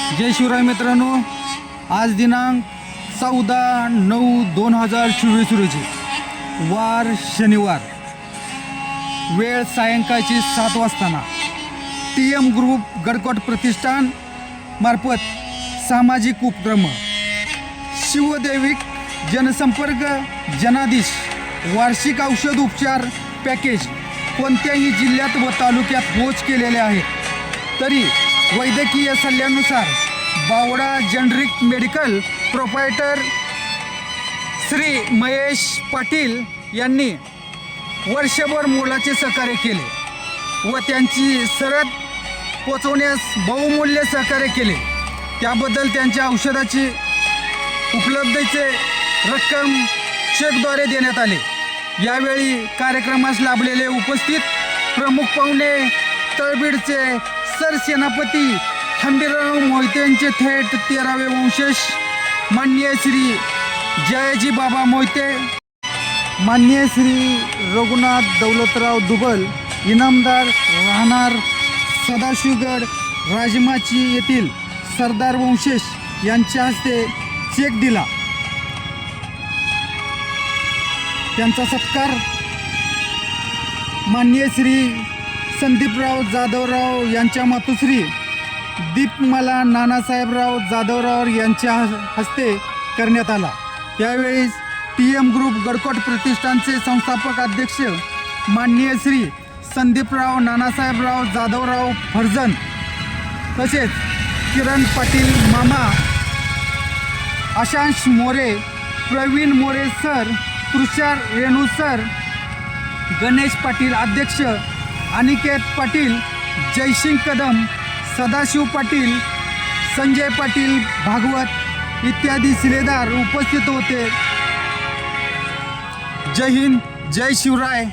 जय शिवराय मित्रांनो, आज दिनांक 14/9/2024 रोजी वार शनिवार, वेळ सायंकाळची 7 वाजताना TM ग्रुप गडकोट प्रतिष्ठान मार्फत सामाजिक उपक्रम शिवदैविक जनसंपर्क जनादेश वार्षिक औषध उपचार पॅकेज कोणत्याही जिल्ह्यात व तालुक्यात पोच केलेले आहेत. तरी वैद्यकीय सल्ल्यानुसार Bavda generic medical proprietor Shri Mahesh Patil यांनी वर्षभर मोलाचे सहकार्य केले व त्यांची सरत पोचवण्यास बहुमूल्य सहकार्य केले. त्याबद्दल त्यांच्या औषधाची उपलब्धतेचे रक्कम चेकद्वारे देण्यात आले. यावेळी कार्यक्रमास लाभलेले उपस्थित प्रमुख पाहुणे तळबीडचे सरसेनापती हंबीरराव मोहिते यांचे थेट 13वे वंशज माननीय श्री जयाजी बाबा मोहिते, माननीय श्री रघुनाथ दौलतराव दुबल, इनामदार राहणार सदाशिवगड राजमाची येथील सरदार वंशज यांच्या हस्ते चेक दिला. त्यांचा सत्कार माननीय श्री संदीपराव जाधवराव यांच्या मातोश्री दीपमाला नानासाहेबराव जाधवराव यांच्या हस्ते करण्यात आला. त्यावेळी TM ग्रुप गडकोट प्रतिष्ठानचे संस्थापक अध्यक्ष माननीय श्री संदीपराव नानासाहेबराव जाधवराव फर्जन, तसेच किरण पाटील मामा, आशांश मोरे, प्रवीण मोरे सर, तुषार रेणू सर, गणेश पाटील अध्यक्ष, अनिकेत पाटील, जयसिंग कदम, सदाशिव पाटील, संजय पाटील भागवत इत्यादी शिलेदार उपस्थित होते. जय हिंद, जय शिवराय.